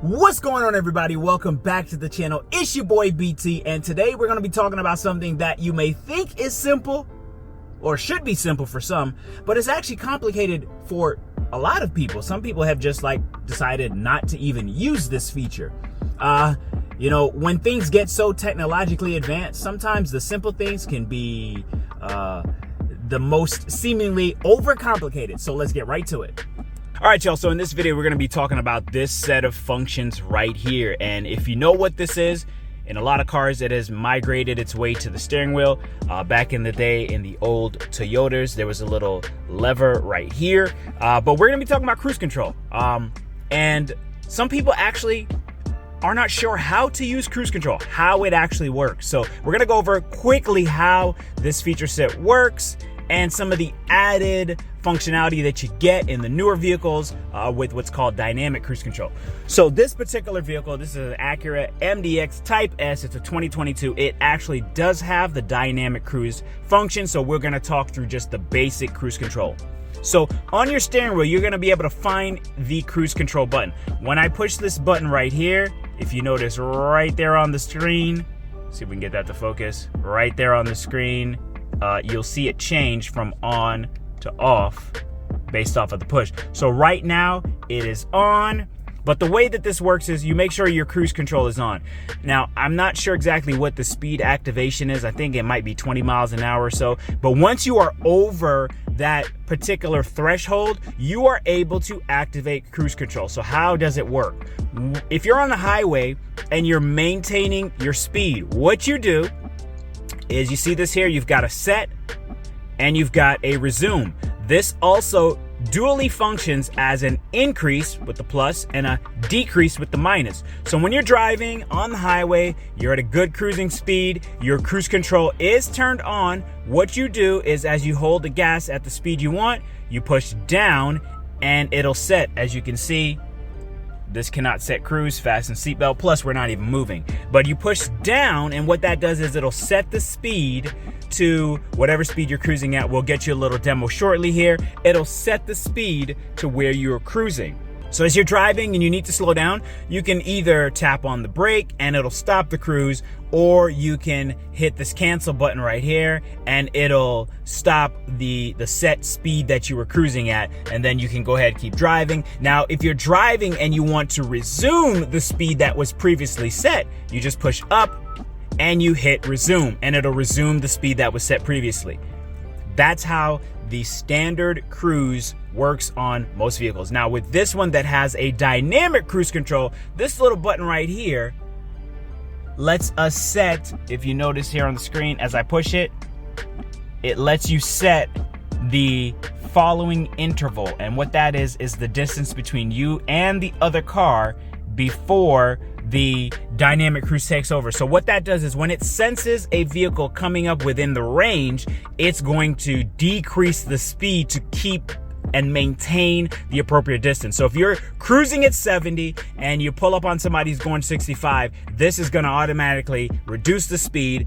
What's going on, everybody? Welcome back to the channel. It's your boy BT, and today we're going to be talking about something that you may think is simple, or should be simple for some, but it's actually complicated for a lot of people. Some people have just decided not to even use this feature. When things get so technologically advanced, sometimes the simple things can be the most seemingly overcomplicated. So let's get right to it. All right, y'all, so in this video, we're gonna be talking about this set of functions right here. And if you know what this is, in a lot of cars, it has migrated its way to the steering wheel. Back in the day, in the old Toyotas, there was a little lever right here. But we're gonna be talking about cruise control. And some people actually are not sure how to use cruise control, how it actually works. So we're gonna go over quickly how this feature set works and some of the added functionality that you get in the newer vehicles with what's called dynamic cruise control. So this particular vehicle, this is an Acura MDX Type S. It's a 2022. It actually does have the dynamic cruise function. So we're gonna talk through just the basic cruise control. So on your steering wheel, you're gonna be able to find the cruise control button. When I push this button right here, if you notice right there on the screen, see if we can get that to focus, right there on the screen, you'll see it change from on to off based off of the push. So right now it is on, but the way that this works is you make sure your cruise control is on. Now, I'm not sure exactly what the speed activation is. I think it might be 20 miles an hour or so, but once you are over that particular threshold, you are able to activate cruise control. So how does it work? If you're on the highway and you're maintaining your speed, what you do is, you see this here, you've got a set and you've got a resume. This also dually functions as an increase with the plus and a decrease with the minus. So when you're driving on the highway, you're at a good cruising speed, your cruise control is turned on. What you do is, as you hold the gas at the speed you want, you push down and it'll set. As you can see, this cannot set cruise, fasten seatbelt, plus we're not even moving. But you push down, and what that does is it'll set the speed to whatever speed you're cruising at. We'll get you a little demo shortly here. It'll set the speed to where you're cruising. So as you're driving and you need to slow down, you can either tap on the brake and it'll stop the cruise, or you can hit this cancel button right here and it'll stop the set speed that you were cruising at, and then you can go ahead and keep driving. Now, if you're driving and you want to resume the speed that was previously set, you just push up and you hit resume and it'll resume the speed that was set previously. That's how the standard cruise works on most vehicles. Now, with this one that has a dynamic cruise control, this little button right here lets us set, if you notice here on the screen, as I push it, it lets you set the following interval. And what that is the distance between you and the other car before the dynamic cruise takes over. So what that does is, when it senses a vehicle coming up within the range, it's going to decrease the speed to keep and maintain the appropriate distance. So if you're cruising at 70 and you pull up on somebody who's going 65, this is going to automatically reduce the speed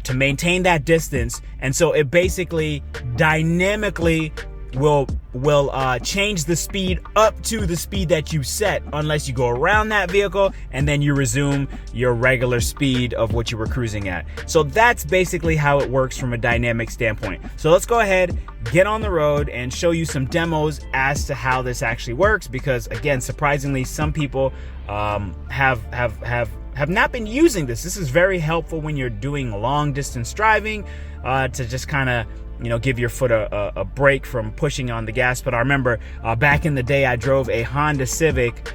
to maintain that distance. And so it basically dynamically will change the speed up to the speed that you set, unless you go around that vehicle and then you resume your regular speed of what you were cruising at. So that's basically how it works from a dynamic standpoint. So let's go ahead, get on the road and show you some demos as to how this actually works, because again, surprisingly, some people have not been using this. This is very helpful when you're doing long distance driving, to just kind of give your foot a break from pushing on the gas. But I remember back in the day, I drove a Honda Civic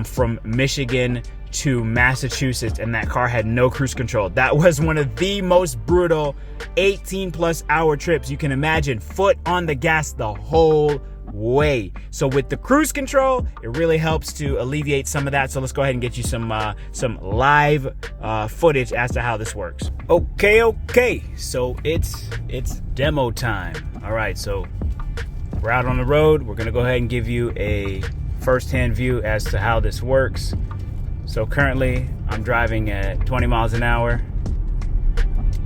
from Michigan to Massachusetts, and that car had no cruise control. That was one of the most brutal 18+ hour trips you can imagine, foot on the gas the whole way. So with the cruise control, it really helps to alleviate some of that. So let's go ahead and get you some live footage as to how this works. Okay, so it's demo time. All right, so we're out on the road. We're gonna go ahead and give you a first-hand view as to how this works. So currently I'm driving at 20 miles an hour.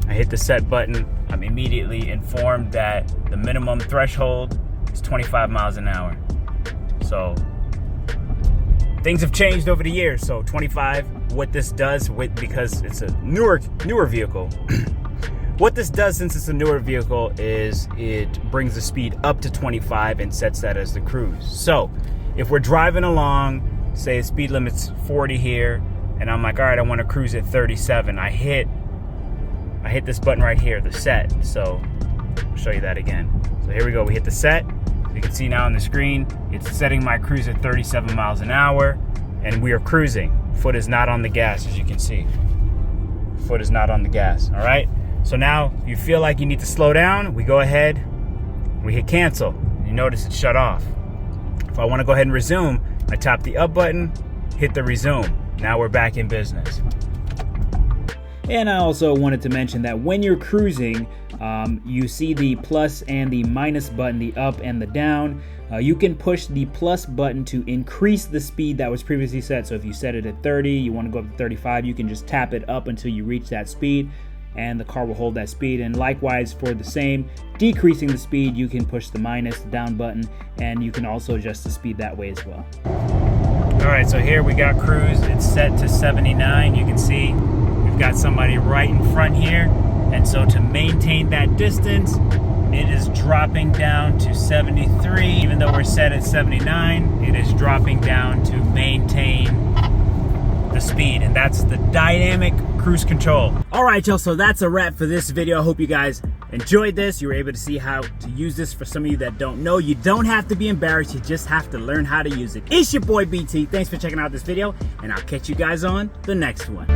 I hit the set button. I'm immediately informed that the minimum threshold is 25 miles an hour. So things have changed over the years. So 25, what this does, because it's a newer vehicle, what this does since it's a newer vehicle is it brings the speed up to 25 and sets that as the cruise. So if we're driving along, say the speed limit's 40 here, and I'm like, all right, I want to cruise at 37. I hit this button right here, the set. So I'll show you that again. So here we go, we hit the set. You can see now on the screen, it's setting my cruise at 37 miles an hour, and we are cruising. Foot is not on the gas, as you can see. Foot is not on the gas, all right? So now, if you feel like you need to slow down, we go ahead, we hit cancel. You notice it's shut off. If I want to go ahead and resume, I tap the up button, hit the resume. Now we're back in business. And I also wanted to mention that when you're cruising, you see the plus and the minus button, the up and the down. You can push the plus button to increase the speed that was previously set. So if you set it at 30, you want to go up to 35, you can just tap it up until you reach that speed, and the car will hold that speed. And likewise for the same, decreasing the speed, you can push the minus, the down button, and you can also adjust the speed that way as well. All right, so here we got cruise. It's set to 79. You can see we've got somebody right in front here. And so to maintain that distance, it is dropping down to 73. Even though we're set at 79, it is dropping down to maintain the speed. And that's the dynamic cruise control. All right, y'all, so that's a wrap for this video. I hope you guys enjoyed this. You were able to see how to use this. For some of you that don't know, you don't have to be embarrassed. You just have to learn how to use it. It's your boy BT. Thanks for checking out this video, and I'll catch you guys on the next one.